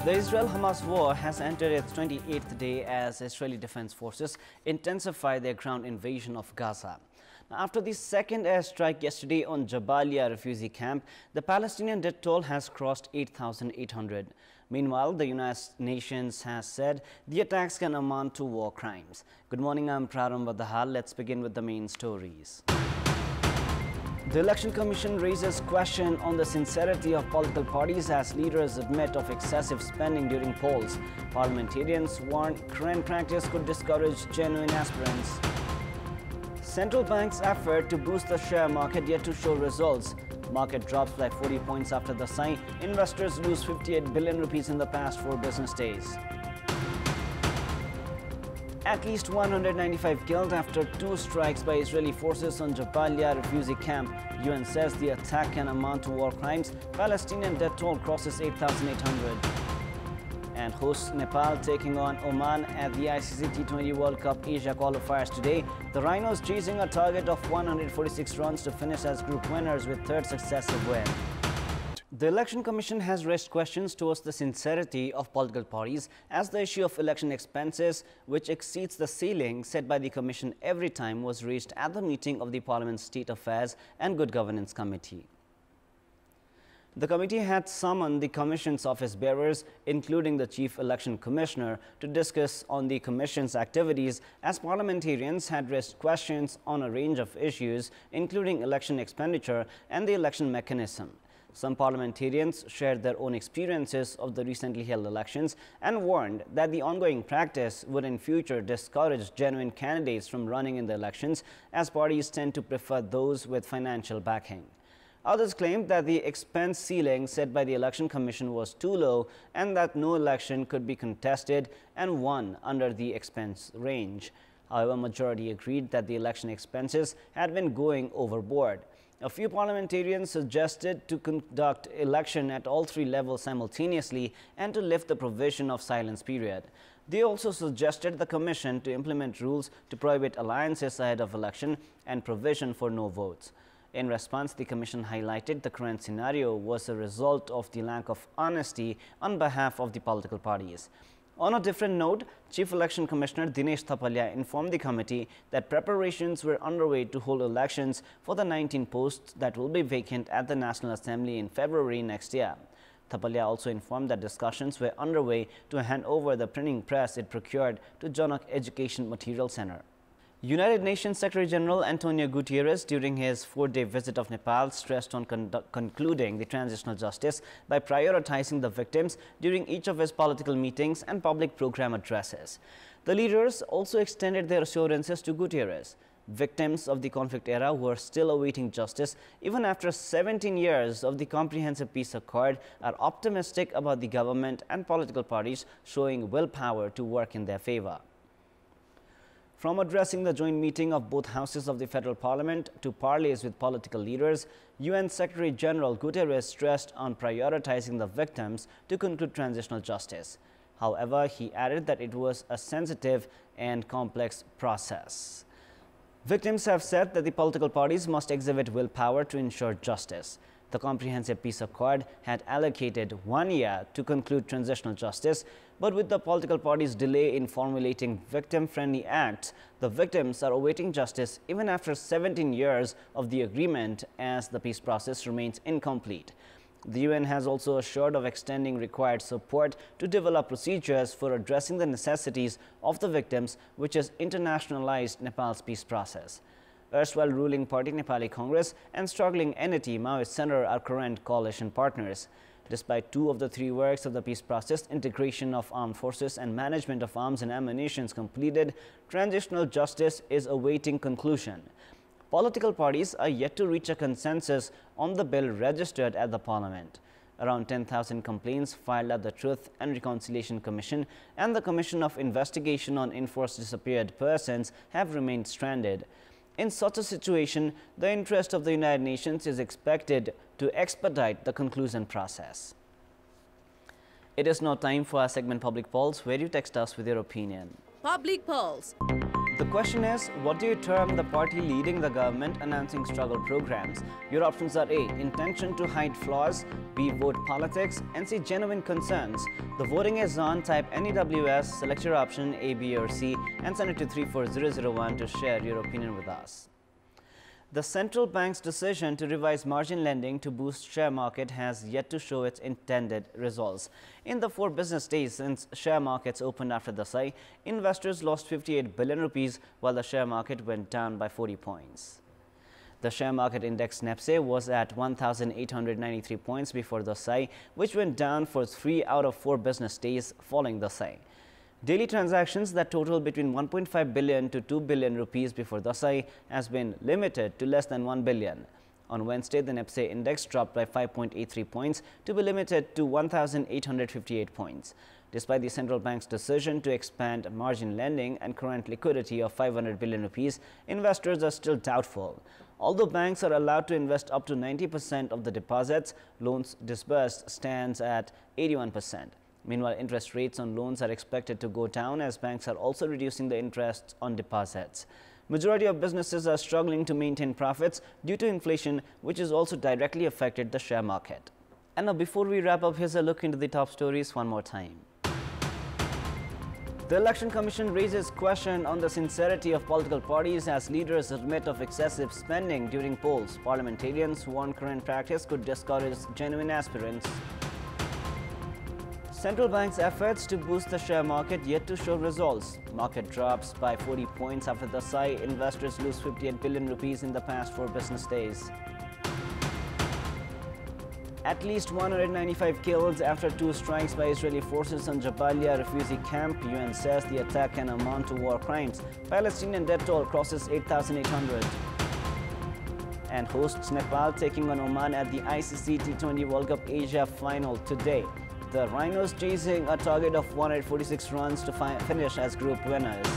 The Israel-Hamas war has entered its 28th day as Israeli Defense Forces intensify their ground invasion of Gaza. Now, after the second airstrike yesterday on Jabalia refugee camp, the Palestinian death toll has crossed 8,800. Meanwhile, the United Nations has said the attacks can amount to war crimes. Good morning, I'm Prarambha, Dahal. Let's begin with the main stories. The Election Commission raises question on the sincerity of political parties as leaders admit of excessive spending during polls. Parliamentarians warn current practice could discourage genuine aspirants. Central bank's effort to boost the share market yet to show results. Market drops by 40 points after the sign. Investors lose 58 billion rupees in the past 4 business days. At least 195 killed after 2 strikes by Israeli forces on Jabalia refugee camp. UN says the attack can amount to war crimes. Palestinian death toll crosses 8,800. And hosts Nepal taking on Oman at the ICC T20 World Cup Asia qualifiers today. The Rhinos chasing a target of 146 runs to finish as group winners with third successive win. The Election Commission has raised questions towards the sincerity of political parties as the issue of election expenses, which exceeds the ceiling set by the Commission every time, was raised at the meeting of the Parliament's State Affairs and Good Governance Committee. The committee had summoned the Commission's office bearers, including the Chief Election Commissioner, to discuss on the Commission's activities as parliamentarians had raised questions on a range of issues, including election expenditure and the election mechanism. Some parliamentarians shared their own experiences of the recently held elections and warned that the ongoing practice would in future discourage genuine candidates from running in the elections, as parties tend to prefer those with financial backing. Others claimed that the expense ceiling set by the Election Commission was too low and that no election could be contested and won under the expense range. However, majority agreed that the election expenses had been going overboard. A few parliamentarians suggested to conduct election at all 3 levels simultaneously and to lift the provision of silence period. They also suggested the Commission to implement rules to prohibit alliances ahead of election and provision for no votes. In response, the Commission highlighted the current scenario was a result of the lack of honesty on behalf of the political parties. On a different note, Chief Election Commissioner Dinesh Thapalia informed the committee that preparations were underway to hold elections for the 19 posts that will be vacant at the National Assembly in February next year. Thapalia also informed that discussions were underway to hand over the printing press it procured to Janak Education Material Center. United Nations Secretary-General Antonio Guterres, during his 4-day visit of Nepal, stressed on concluding the transitional justice by prioritizing the victims during each of his political meetings and public program addresses. The leaders also extended their assurances to Guterres. Victims of the conflict era who are still awaiting justice even after 17 years of the Comprehensive Peace Accord are optimistic about the government and political parties showing willpower to work in their favor. From addressing the joint meeting of both houses of the Federal Parliament to parleys with political leaders, UN Secretary-General Guterres stressed on prioritizing the victims to conclude transitional justice. However, he added that it was a sensitive and complex process. Victims have said that the political parties must exhibit willpower to ensure justice. The Comprehensive Peace Accord had allocated 1 year to conclude transitional justice, but with the political parties' delay in formulating victim-friendly acts, the victims are awaiting justice even after 17 years of the agreement as the peace process remains incomplete. The UN has also assured of extending required support to develop procedures for addressing the necessities of the victims, which has internationalized Nepal's peace process. Erstwhile ruling party Nepali Congress and struggling entity Maoist Center are current coalition partners. Despite 2 of the 3 works of the peace process, integration of armed forces and management of arms and ammunition completed, transitional justice is awaiting conclusion. Political parties are yet to reach a consensus on the bill registered at the Parliament. Around 10,000 complaints filed at the Truth and Reconciliation Commission and the Commission of Investigation on Enforced Disappeared Persons have remained stranded. In such a situation, the interest of the United Nations is expected to expedite the conclusion process. It is now time for our segment Public Polls, where you text us with your opinion. Public Polls. The question is, what do you term the party leading the government announcing struggle programs? Your options are A. Intention to hide flaws, B. Vote politics, and C. Genuine concerns. The voting is on. Type NEWS, select your option A, B or C and send it to 34001 to share your opinion with us. The central bank's decision to revise margin lending to boost share market has yet to show its intended results. In the 4 business days since share markets opened after the SAI, investors lost 58 billion rupees while the share market went down by 40 points. The share market index NEPSE was at 1,893 points before the SAI, which went down for 3 out of 4 business days following the SAI. Daily transactions that total between 1.5 billion to 2 billion rupees before the SAI has been limited to less than 1 billion. On Wednesday, the NEPSE index dropped by 5.83 points to be limited to 1,858 points. Despite the central bank's decision to expand margin lending and current liquidity of 500 billion rupees, investors are still doubtful. Although banks are allowed to invest up to 90% of the deposits, loans disbursed stands at 81%. Meanwhile, interest rates on loans are expected to go down as banks are also reducing the interest on deposits. Majority of businesses are struggling to maintain profits due to inflation, which has also directly affected the share market. And now, before we wrap up, here's a look into the top stories one more time. The Election Commission raises question on the sincerity of political parties as leaders admit of excessive spending during polls. Parliamentarians warn current practice could discourage genuine aspirants. Central bank's efforts to boost the share market yet to show results. Market drops by 40 points after the SAI. Investors lose 58 billion rupees in the past 4 business days. At least 195 killed after 2 strikes by Israeli forces on Jabalia refugee camp. UN says the attack can amount to war crimes. Palestinian death toll crosses 8,800. And hosts Nepal taking on Oman at the ICC T20 World Cup Asia final today. The Rhinos chasing a target of 146 runs to finish as group winners.